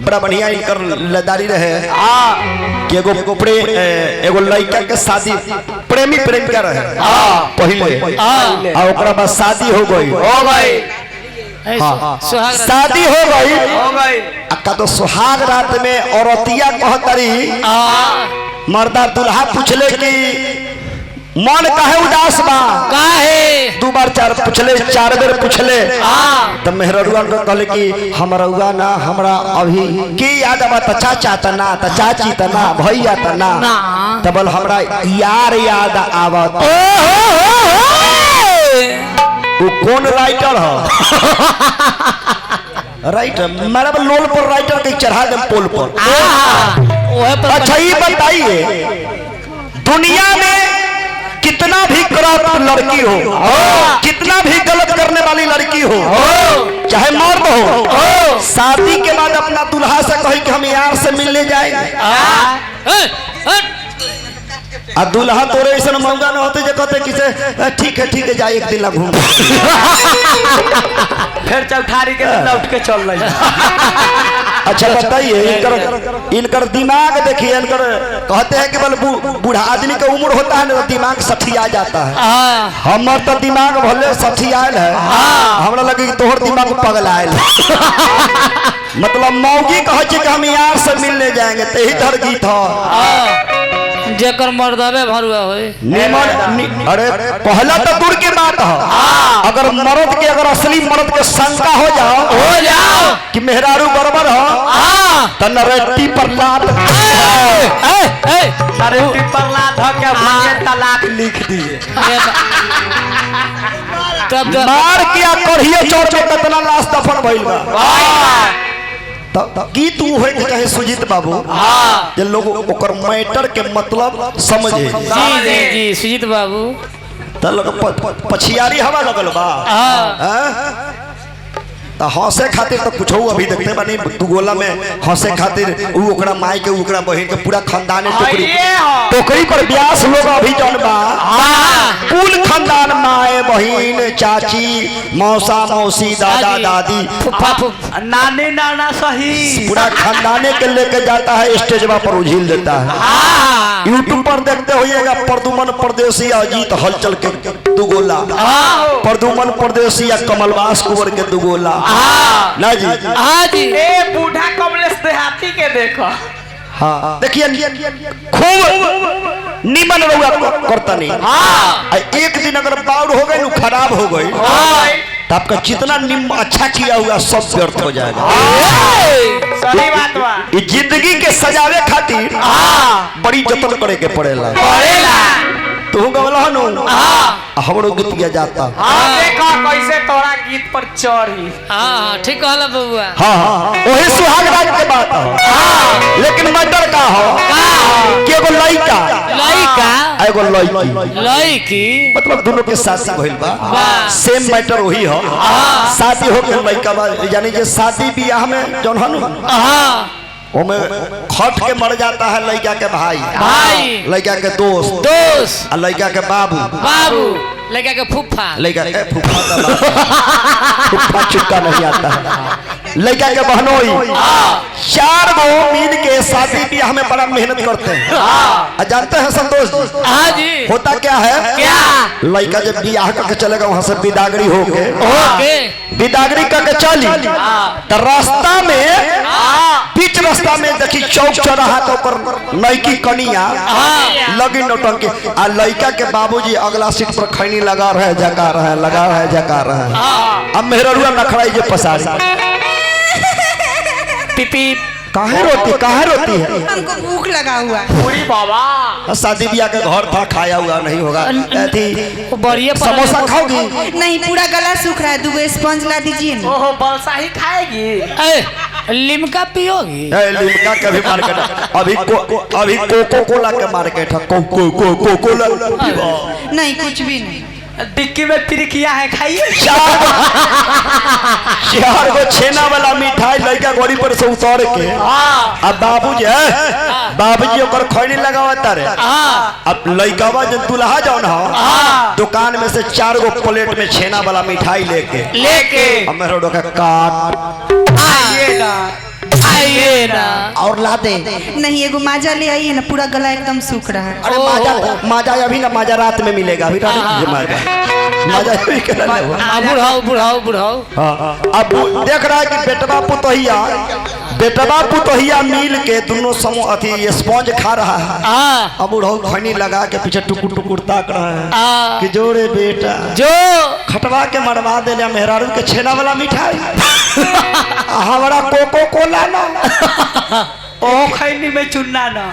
बड़ा बढ़िया इनकर लदारी रहे कि एगो लड़का के शादी प्रेमी प्रेमिका रहे पहले और ओकरा बाद शादी हो गई शादी हो गई अक्का तो सुहाग रात में औरतिया कहतरी मर्दा दुल्हा पूछले कि मन काहे उदास बा काहे 2 बार 4 पूछले 4 बेर पूछले तो मेहरुआ को कहले कि हमरउआ ना हमरा अभी की याद आवा त चाचा त ना त चाची त ना भैया त ना तबल हमरा यार याद आवत वो कौन राइटर है राइटर मतलब लोल पर राइटर के चढ़ा दे पोल पर अच्छा ये बताइए दुनिया में कितना भी करप्ट लड़की हो कितना भी गलत करने वाली लड़की हो चाहे मर्द हो शादी के बाद अपना दुल्हा से कही कि हम यार से मिलने जाएंगे आ दुल्हा तोरे ऐसा महंगा न होते जो कहते किसे ठीक है जा एक दिन ला घूम फिर चौठारी के उठ के चल रही। अच्छा बताइए इनकर दिमाग देखिए इनकर कहते हैं कि बल बूढ़ा आदमी का उम्र होता है ना दिमाग सठिया जाता है हमार तो दिमाग भले सठियाल है हमरा लगे कि तोहर दिमाग पगलायल मतलब मौगी कहे कि हम यार से मिलने जाएंगे ते ही धर गीत हो जेकर मर्दबे भरुआ होए अरे पहला तो दूर की बात है अगर मर्द के अगर असली मर्द के शंका हो जाओ कि मेहरारू बराबर हो तो नरेटी पर लात नरेटी पर लात हो क्या भैया तलाक लिख दिए तब मार किया कढ़िए चौक में कितना लाश दफन भइल बा गीत होए के चाहे सुजीत बाबू जे लोग ओकर मैटर के मतलब समझे जी सुजीत बाबू त लोग पछियारी हवा लगल बा तो हंसे खातिर तो कुछ अभी देखते बानी दुगोला में हंसे खातिर उ ओकरा माई के ओकरा बहन के पूरा खानदान टोकरी पर ब्यास लोग अभी जन बा कुल खानदान माए बहन चाची मौसा मौसी दादा दादी नानी नाना सही पूरा खानदाने के लेके जाता है स्टेजवा पर उझिल देता है। यूट्यूब पर देखते होइएगा प्रदुमन परदेसी अजीत हलचल के दुगोला प्रदुमन परदेसी या कमलवास कुंवर के दुगोला ना जी जी ए बूढ़ा कमलेश देहाती के देखो हाँ देखिए खूब निमन रहुआ करता नहीं एक दिन अगर बाउर हो गई खराब हो गई तो आपका जितना अच्छा किया हुआ सब व्यर्थ हो जाएगा। सही बात बा ये जिंदगी के सजावे खातिर बड़ी जतन करे के पड़ेला तू गवला नु हमरो गीत किया जाता देखो कैसे तोरा गीत पर चढ़ी ठीक कहला बबुआ वही सुहाग रात के बात हो लेकिन मैटर का हो कि एगो लड़का एगो लड़की मतलब दोनों के शादी भइल बा सेम मैटर वही हो शादी हो के लड़का बा यानी जे शादी ब्याह में जौन हनु ओमे खट के मर जाता है लड़का के भाई लड़का के दोस्त और लड़का के बाबू लड़का के फूफा लड़का के फूफा चुपका नहीं आता है लड़का के बहनोई 4 गो मिल के शादी ब्याह में बड़ा मेहनत करते हैं जानते हैं संतोष जी होता क्या है लड़का जब ब्याह करके चलेगा वहां से बिदागरी होके बिदागरी करके चली तो रास्ता में बीच रास्ता में देखी चौक चौराहा के ऊपर नईकी कनिया लगी नौटंकी आ लड़का के बाबूजी अगला सीट पर खैनी लगा रहे जका रहे अब मेहरुआ नखड़ाई जे पसारी पिपी काहे रोती है हमको भूख लगा हुआ पूरी बाबा शादी ब्याह के घर था खाया हुआ नहीं होगा बढ़िया समोसा खाओगी नहीं पूरा गला सूख रहा है 2 स्पंज ला दीजिए ना ओहो बलसा ही खाएगी लिमका पियोगी लिमका के भी मार्केट अभी कोको कोला के मार्केट है कोला नहीं कुछ भी नहीं डिक्की में पिरकिया है खाइए 4 गो छेना वाला मिठाई लड़का गोड़ी पर से उतार के अब बाबूजी ओकर खैनी लगावता रे अब लड़कावा जब दुल्हा जाओ ना दुकान में से 4 गो प्लेट में छेना वाला मिठाई लेके लेके हमें रोड का काट आइएगा आइए ना। और ला दे। नहीं एगो माजा ले आइए ना, पूरा गला एकदम सूख रहा है। अरे माजा अभी ना, माजा रात में मिलेगा, अभी रात में माजा अभी करा ले। बुढ़ाओ। अब देख रहा है कि बेटवा पुतोहिया मिल के दोनों समूह अथी स्पॉन्ज खा रहा है। अब बुढ़ाऊ खैनी लगा के पीछे टुकुर ताक रहा है कि जोड़े बेटा जो खटवा के मरवा दे मेहरारू के छेना वाला मिठाई हमारा कोको कोला ना ओ खैनी में चुनना ना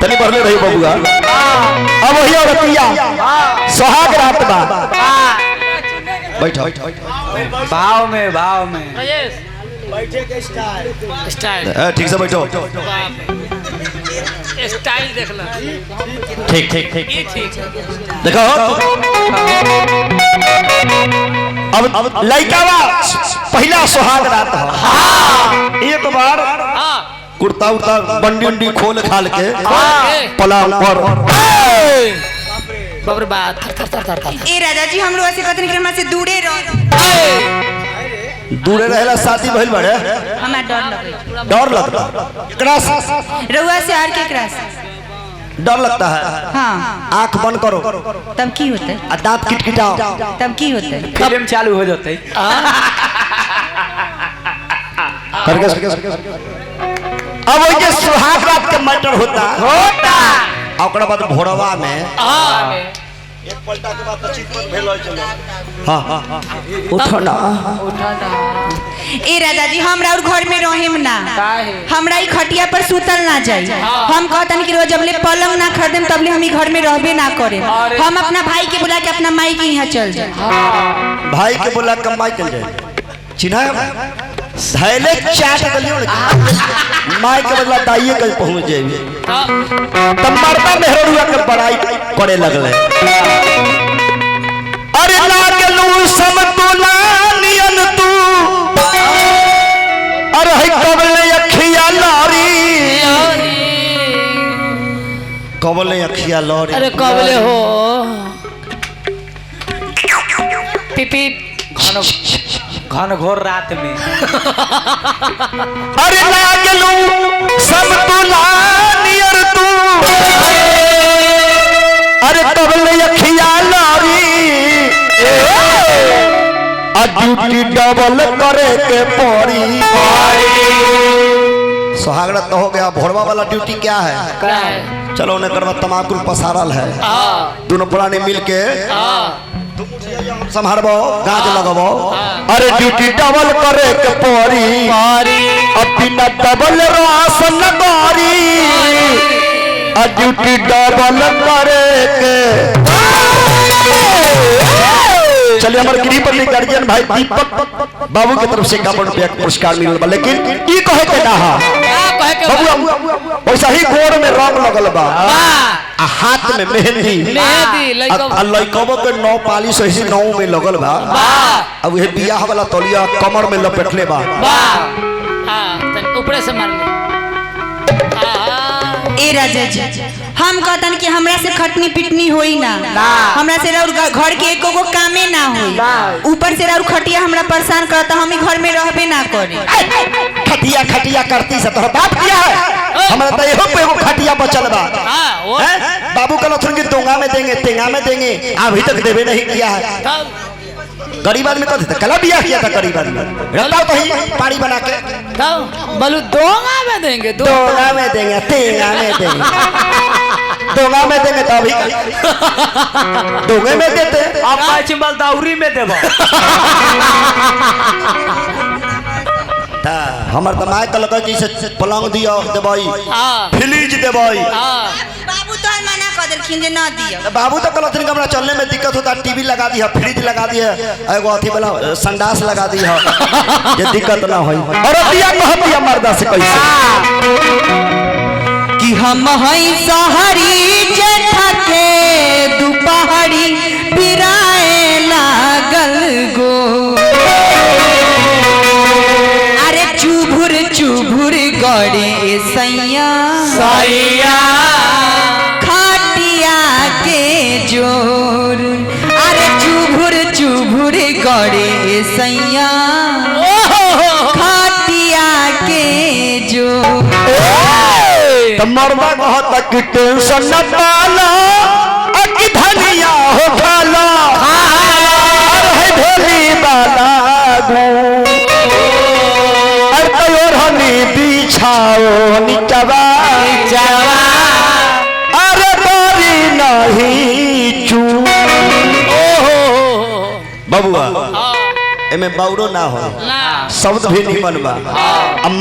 तनी बढ़ले रही बबुआ। अब वही औरतिया सोहाग रात बा। बैठो भाव में बैठे के स्टाइल ठीक से बैठो। स्टाइल देख लो। ठीक ये ठीक देखो अब लड़कावा पहला सोहाग रात है। एक बार कुर्ता उर्ता बंडी खोल खाल के पलंग पर बाप रे बाप थर। ए राजा जी हम लोग ऐसे कहते हैं कि से दूरे रहो। दूरे रहेला शादी भइल बड़े हमारा डर लगता एकरा से रउआ से आर के क्रस डर लगता है। हाँ आंख बंद करो तब की होता है? आ दांत किटकिटाओ तब की होता है? फिल्म चालू हो जाते अब वो जे सुहाग रात के मैटर होता ओकरा बाद भोरवा में एक पलटा के बाद चित मत भेल चलो। हां उठना ए राजा जी हमरा और घर में रहेम ना, हमरा ई खटिया पर सुतल ना जाई। हम कहतन कि रोज जबले पलंग ना खरीदम तबले हम ई घर में रहबे ना करे। हम अपना भाई के बुला के अपना माई के यहाँ चल जाए। भाई के बुला के माई चल जाए चिन्हा धैले चाट गलियों माई के बदला दाइए कल पहुंच जाए तब मरदा मेहरुआ के बड़ाई करे लगले। अरे लागलू समतोला नियन तू अरे है कबले अखिया लारी कबले अखिया लारी अरे कबले हो पीपी घन घोर रात में अरे लागलू समतोला नियन तू अरे कबले अखिया लारी ड्यूटी डबल करे के पड़ी। सुहागरात तो हो गया, भोरवा वाला ड्यूटी क्या है? चलो उन्हें करवा तमाकू पसारल है दोनों पुराने मिल के संभारबो गाज लगबो। अरे ड्यूटी डबल करे के पड़ी अब बिना डबल राशन बारी ड्यूटी डबल करे के। चलिए हमारे गृहपति गार्जियन भाई दीपक बाबू की तरफ से पुरस्कार मिलल बा। लेकिन ई कहे के ना बाबू वैसा ही गोड़ में रंग लगल बा हाथ में मेहंदी लइकबो के नौ पालिश ऐसी नौ में लगल बा। अब ये बियाह वाला तौलिया कमर में लपेटले बा। ऊपर से मार ए राजा जी हम कहतन कि हमरा से खटनी पिटनी होई ना, हमरा से और घर के एको गो कामे ना होई। ऊपर से और खटिया हमरा परेशान करता, हम ही घर में रहबे ना करे। खटिया खटिया करती से तोहर बाप किया है? हमरा त एहो पे एगो खटिया बचल बा। बाबू का लथुन की दोंगा में देंगे तेंगा में देंगे अभी तक देवे नहीं किया है। गरीब आदमी कहते थे कला बियाह किया था गरीब आदमी रहता तो ही पानी बना के बोलू दोंगा में देंगे दोंगा में देंगे तेंगा में देंगे दोंगा में देंगे तो अभी दोंगे में देते अब चिंबल दाउरी में देबो। हमर त माय कल के जैसे पलंग दियो देबई फ्रिज देबई बाबू तो मना कर देलखिन जे ना दियो। बाबू तो कहलथिन कि हमरा चलने में दिक्कत होता टीवी लगा दी है फ्रिज लगा दी है एगो अथी वाला संडास लगा दी है ये दिक्कत ना होई। और दिया कहतिया मर्दा से कैसे कि हम हई सहरी जेठा के दुपहरी बिराए लागल गो। अरे चुभुर चुभुर गड़े सैया सैया खटिया के जोर। अरे चुभुर चुभुर गड़े सैया के जो तो मरवा कहता कि टेंशन न पाला कि धनिया हो खाला है ढोली बाला गो और हनी बिछाओ निचवा अरे बारी नहीं चू बबुआ एमे बाउरो ना हो शब्द भी नहीं बनवा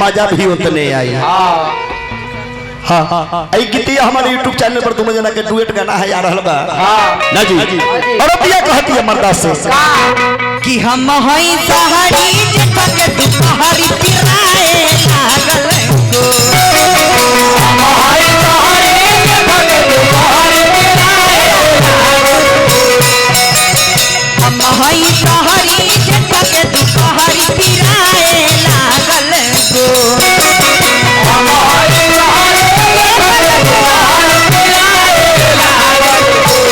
मजा भी उतने आई। हाँ आई गीतिया हमारे YouTube चैनल पर दोनों जना के डुएट गाना है आ रहल बा ना जी और पिया कहती है मर्दा से कि हम हई सहारी जब के दुपहरी पिराए लागल को हम हई सहारी जब के दुपहरी पिराए हम हई सहारी जब के दुपहरी पिराए लागल को हम हई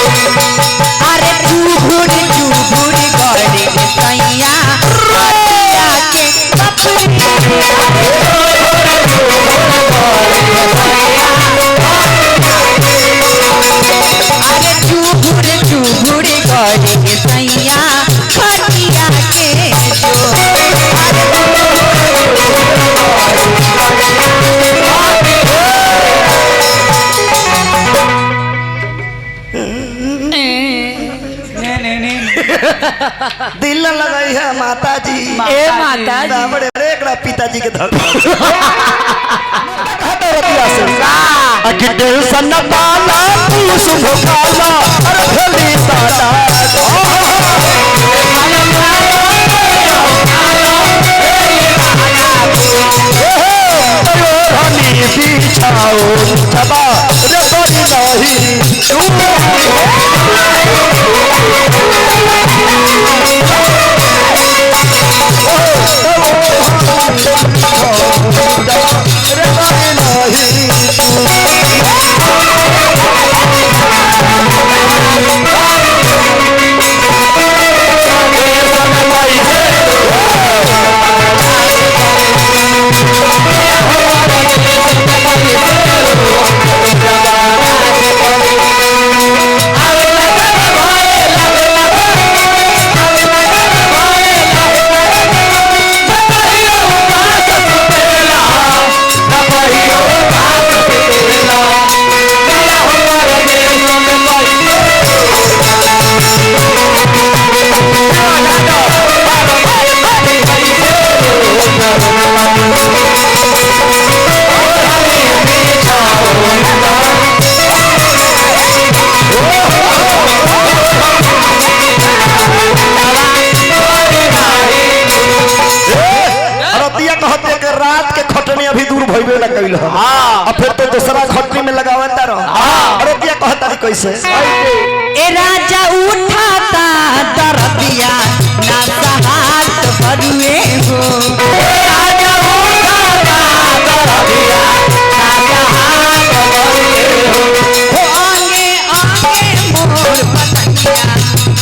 अरे चूभुर चूभुर गड़े सैया रतिया के अरे चूभुर चूभुर गड़े सैया रतिया के जो दिल न लगाई है माता जी ए माता जी बड़े एकड़ा पिताजी के धर कि टेंशन न पाला तू सुनो काला अरे भली साला हनी बिछाओ छबा रे बड़ी फिर तो दूसरा खटनी में लगावता रहो। अरे क्या कहता है कैसे ए राजा उठाता दरदिया ना सहात भरुए हो राजा उठाता दरदिया ना सहात भरुए हो आगे आगे मोर पतंगिया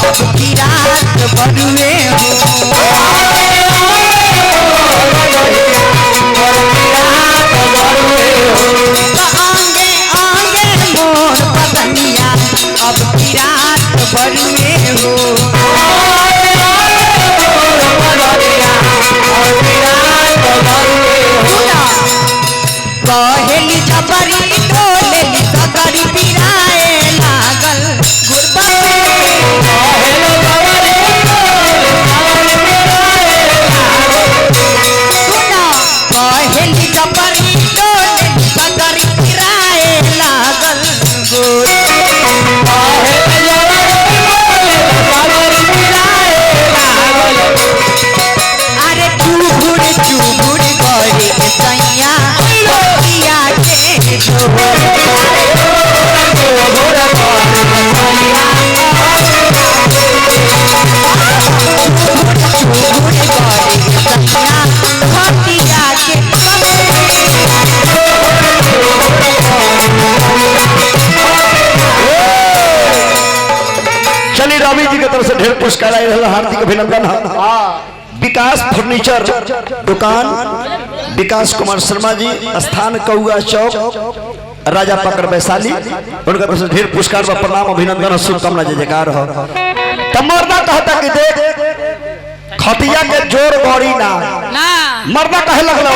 अब की रात भरुए हो अब की रात भरुए हो कहेली जबरी डोलेली सकरी पिराए लागल कहेली जबरी डोलेली सकरी पिराए लागल अरे चूबुड़ चूबुड़ गड़े सैया बतिया के चलिए रवि जी की तरफ से ढेर पुरस्कार आए हार्दिक अभिनंदन। विकास फर्नीचर दुकान, विकास कुमार शर्मा जी, स्थान कौआ चौक, राजा पकड़ वैशाली। उनका तरफ से ढेर पुरस्कार व प्रणाम अभिनंदन और शुभकामना जय जयकार हो। तब मर्दा कहता कि देख खटिया के जोर गौरी ना मर्दा कहे लगल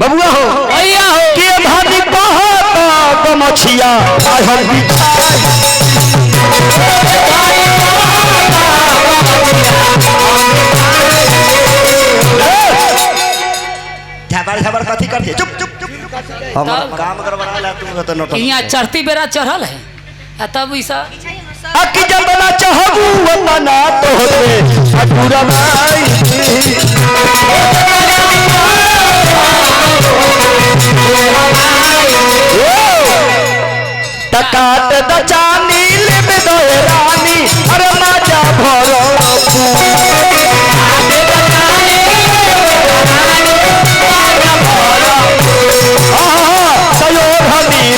बबुआ हो के धानी कहता तो मछिया झबर कथी करती चुप चुप चुप हम काम करवा ला तू यहाँ चढ़ती बेरा चढ़ल है तब ऐसा अकी जबना चाहबू वतना तो होते अधूरा भाई तकात दचानी लिप दोए रानी अरे माजा भरो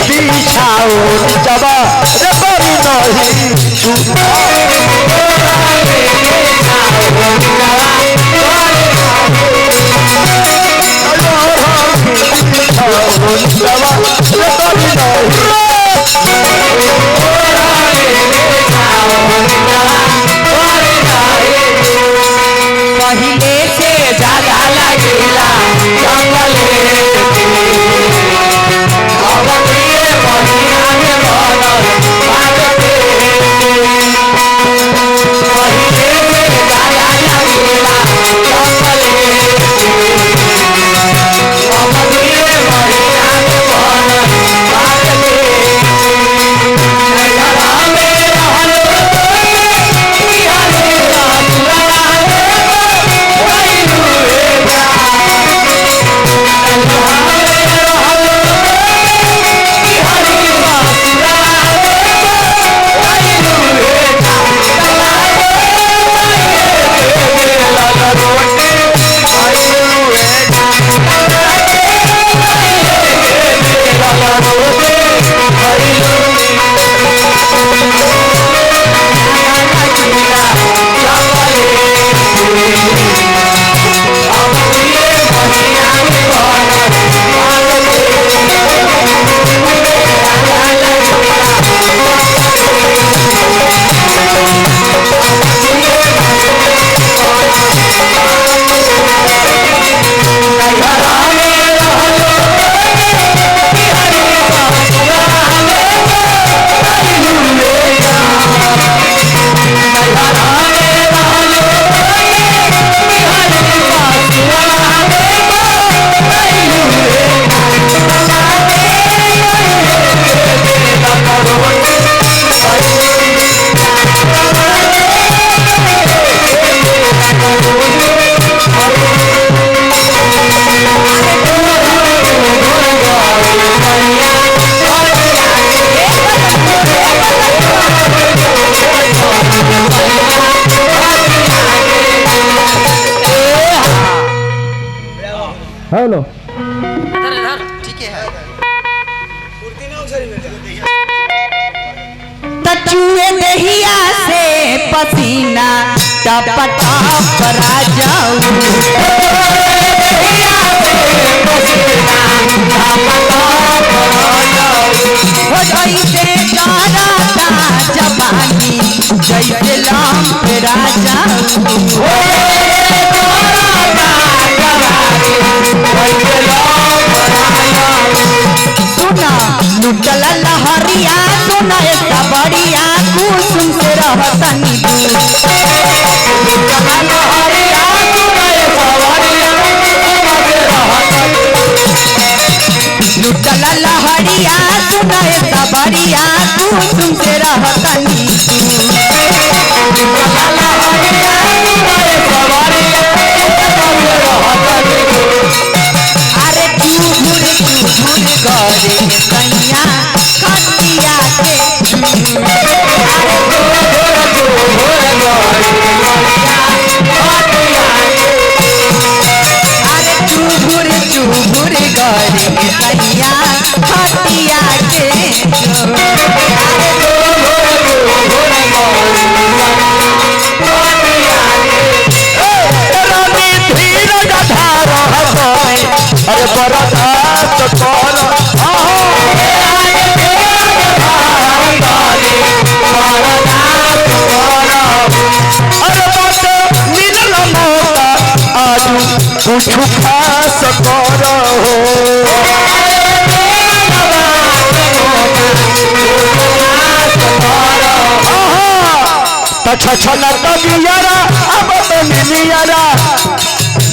बिछाओ जबा रे बड़ी नहीं पहले से ज्यादा लगेला हेलो ठीक है तचुए दहिया से पसीना टप टप राजाऊ हो जैसे गाराता जवानी जैसे लाम राजाऊ सुना लुटल लहरिया सुना एक बढ़िया कुसुम से रहतनी लुटल लहरिया सुना एक बढ़िया कुसुम से रहतनी अरे चूहुर चूहुर करे कैया खटिया के अरे चूहुर चूहुर करे कैया खटिया के अरे बर्दाश्त कर अरे बात मिलल मौका आज कुछ खास कर छछन तबियारा अब तो मिलियारा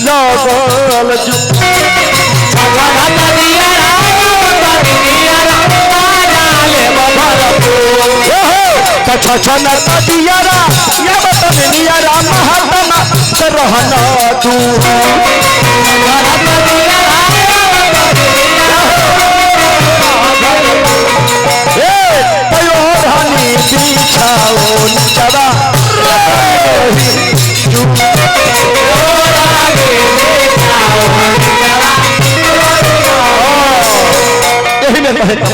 लगल छछन तबियारा अब तो मिलियारा महात्मा रहना तू धनी बिछाओ चबा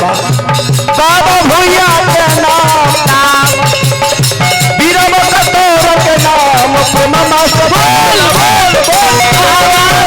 बाबा भैया के नाम वीरम कटोर के नाम प्रेम बोल बोल बोल